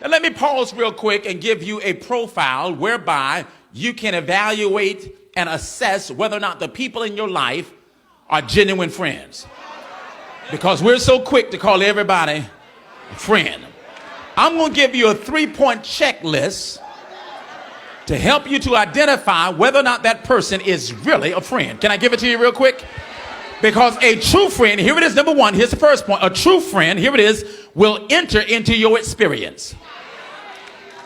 Now, let me pause real quick and give you a profile whereby you can evaluate and assess whether or not the people in your life are genuine friends. Because we're so quick to call everybody a friend. I'm going to give you a 3-point checklist to help you to identify whether or not that person is really a friend. Can I give it to you real quick? Because a true friend, here it is, number one, here's the first point. A true friend, here it is, will enter into your experience.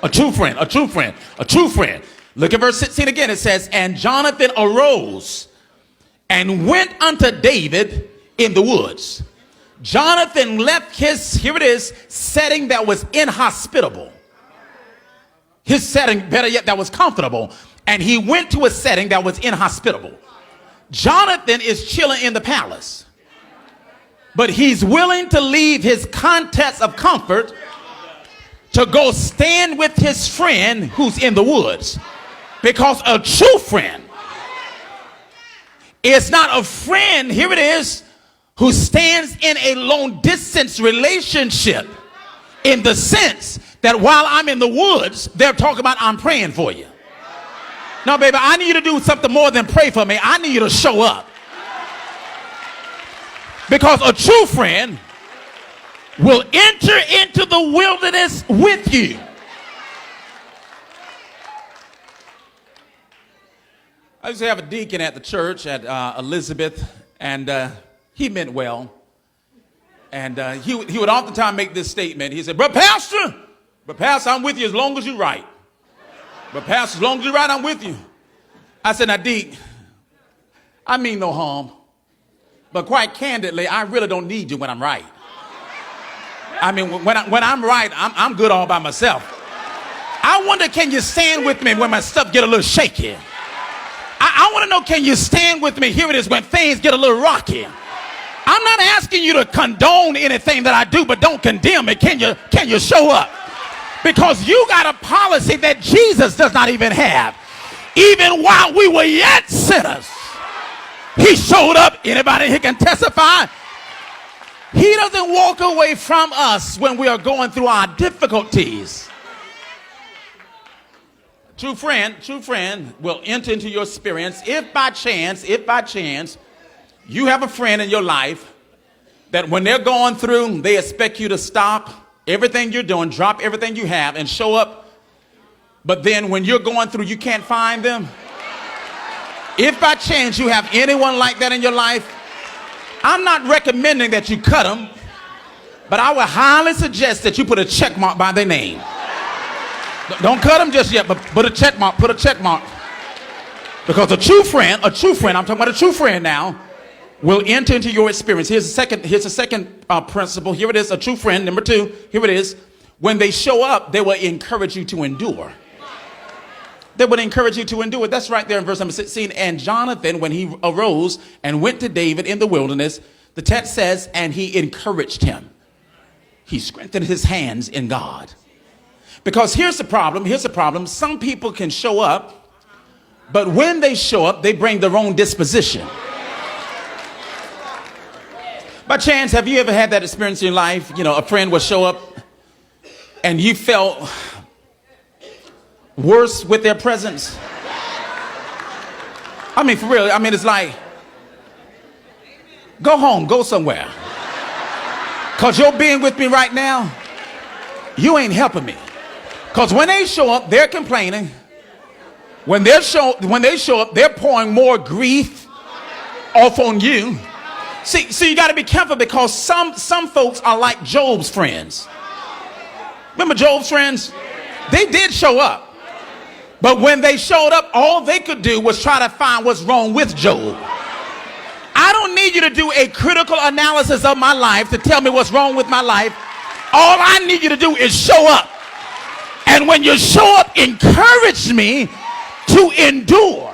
A true friend, a true friend, a true friend. Look at verse 16 again. It says, and Jonathan arose and went unto David in the woods. Jonathan left his, here it is, setting that was inhospitable. His setting, better yet, that was comfortable. And he went to a setting that was inhospitable. Jonathan is chilling in the palace. But he's willing to leave his context of comfort to go stand with his friend who's in the woods. Because a true friend is not a friend, here it is, who stands in a long distance relationship in the sense that while I'm in the woods, they're talking about I'm praying for you. No, baby, I need you to do something more than pray for me. I need you to show up. Because a true friend will enter into the wilderness with you. I used to have a deacon at the church at Elizabeth, and he meant well. And he would oftentimes make this statement. He said, but Pastor, I'm with you as long as you're right. But Pastor, as long as you're right, I'm with you. I said, now, Deke, I mean no harm. But quite candidly, I really don't need you when I'm right. I mean, when I'm right, I'm good all by myself. I wonder, can you stand with me when my stuff get a little shaky? I want to know, can you stand with me? Here it is, when things get a little rocky. I'm not asking you to condone anything that I do, but don't condemn it. Can you show up? Because you got a policy that Jesus does not even have. Even while we were yet sinners, he showed up. Anybody here can testify? He doesn't walk away from us when we are going through our difficulties. True friend will enter into your experience if by chance, you have a friend in your life that when they're going through, they expect you to stop everything you're doing, drop everything you have, and show up. But then when you're going through, you can't find them. If by chance you have anyone like that in your life, I'm not recommending that you cut them, but I would highly suggest that you put a check mark by their name. Don't cut them just yet, but put a check mark, Because a true friend, I'm talking about a true friend now, will enter into your experience. Here's the second principle. Here it is, a true friend. Number two, here it is. When they show up, they will encourage you to endure. They would encourage you to endure. That's right there in verse number 16. And Jonathan, when he arose and went to David in the wilderness, the text says, and he encouraged him. He strengthened his hands in God. Because here's the problem. Some people can show up, but when they show up, they bring their own disposition. By chance, have you ever had that experience in your life? You know, a friend will show up and you felt worse with their presence. I mean, for real. I mean, it's like, go home, go somewhere. Because you're being with me right now, you ain't helping me. Because when they show up, they're complaining. When they show up, they're pouring more grief off on you. See, you got to be careful, because some folks are like Job's friends. Remember Job's friends? They did show up. But when they showed up, all they could do was try to find what's wrong with Job. I don't need you to do a critical analysis of my life to tell me what's wrong with my life. All I need you to do is show up. And when you show up, encourage me to endure.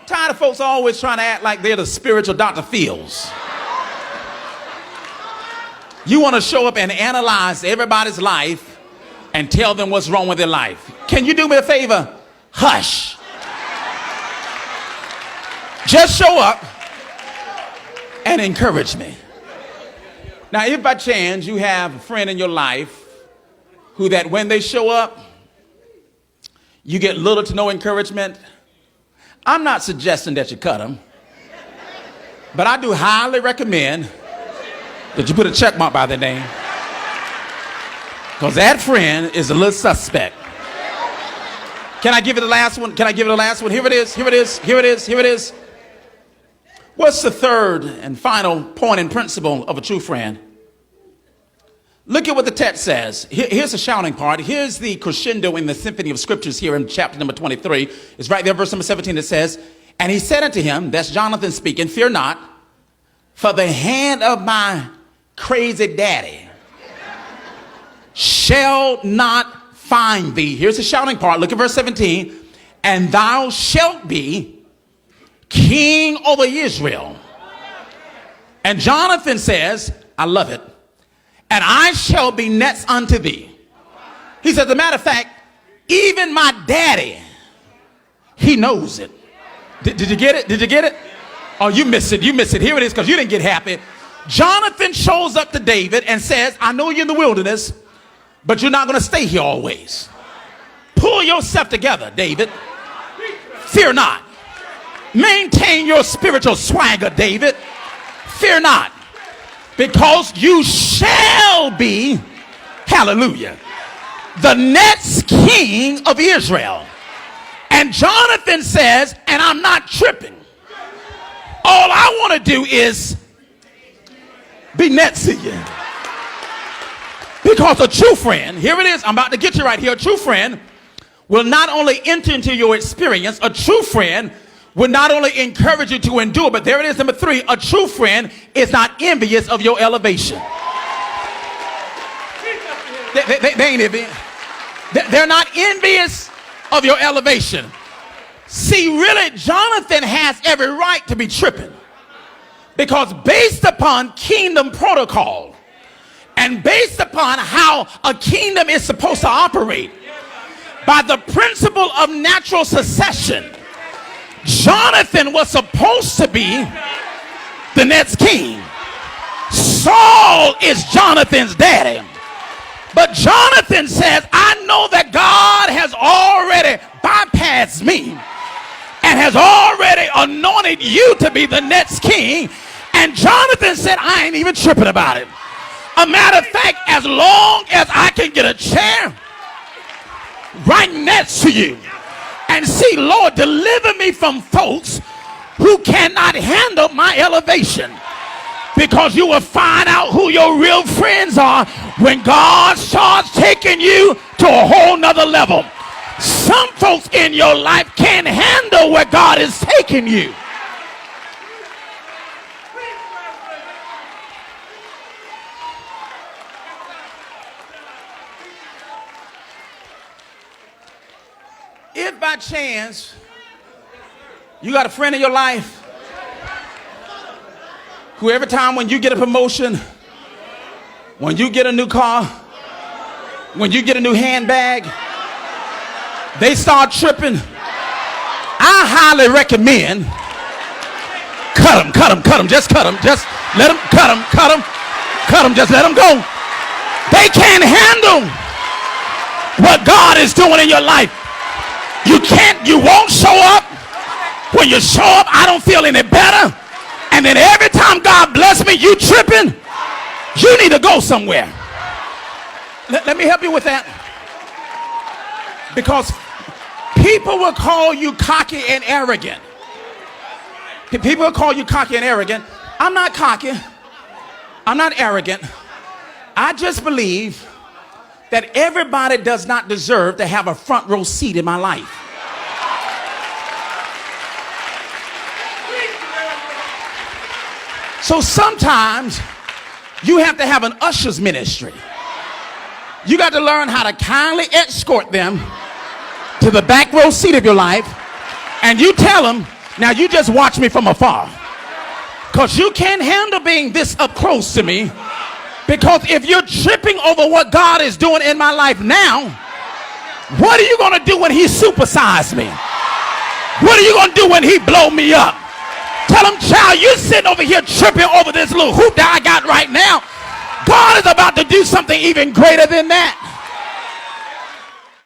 Tired of folks always trying to act like they're the spiritual Dr. Phil's. You want to show up and analyze everybody's life and tell them what's wrong with their life. Can you do me a favor? Hush. Just show up and encourage me. Now, if by chance you have a friend in your life who that when they show up, you get little to no encouragement, I'm not suggesting that you cut them, but I do highly recommend that you put a check mark by their name, because that friend is a little suspect. Can I give you the last one? Can I give you the last one? Here it is, here it is, here it is, here it is. What's the third and final point and principle of a true friend? Look at what the text says. Here's the shouting part. Here's the crescendo in the symphony of scriptures here in chapter number 23. It's right there, verse number 17. It says, and he said unto him, that's Jonathan speaking, fear not, for the hand of my crazy daddy shall not find thee. Here's the shouting part. Look at verse 17. And thou shalt be king over Israel. And Jonathan says, I love it. And I shall be next unto thee. He says, as a matter of fact, even my daddy, he knows it. Did you get it? Did you get it? Oh, you missed it. You missed it. Here it is, because you didn't get happy. Jonathan shows up to David and says, I know you're in the wilderness, but you're not going to stay here always. Pull yourself together, David. Fear not. Maintain your spiritual swagger, David. Fear not, because you shall be, hallelujah, the next king of Israel. And Jonathan says, and I'm not tripping. All I want to do is be next to you. Because a true friend, here it is, I'm about to get you right here. A true friend will not only enter into your experience, a true friend will not only encourage you to endure, but there it is, number 3, a true friend is not envious of your elevation. They ain't envious. They're not envious of your elevation. See, really, Jonathan has every right to be tripping, because based upon kingdom protocol and based upon how a kingdom is supposed to operate, by the principle of natural succession, Jonathan was supposed to be the next king. Saul is Jonathan's daddy. But Jonathan says, I know that God has already bypassed me and has already anointed you to be the next king. And Jonathan said, I ain't even tripping about it. A matter of fact, as long as I can get a chair right next to you, and see, Lord, deliver me from folks who cannot handle my elevation. Because you will find out who your real friends are when God starts taking you to a whole nother level. Some folks in your life can't handle where God is taking you. If by chance you got a friend in your life who every time when you get a promotion, when you get a new car, when you get a new handbag, they start tripping, I highly recommend cut them, just cut them, just let them, cut them, just let them go. They can't handle what God is doing in your life. You won't show up. When you show up, I don't feel any better. And then every time God bless me, you tripping. You need to go somewhere. Let me help you with that. Because people will call you cocky and arrogant. People will call you cocky and arrogant. I'm not cocky. I'm not arrogant. I just believe that everybody does not deserve to have a front row seat in my life. So sometimes you have to have an usher's ministry. You got to learn how to kindly escort them to the back row seat of your life, and you tell them, now you just watch me from afar, because you can't handle being this up close to me. Because if you're tripping over what God is doing in my life now, what are you going to do when he supersized me? What are you going to do when he blow me up? Tell him, child, you're sitting over here tripping over this little hoop that I got right now. God is about to do something even greater than that.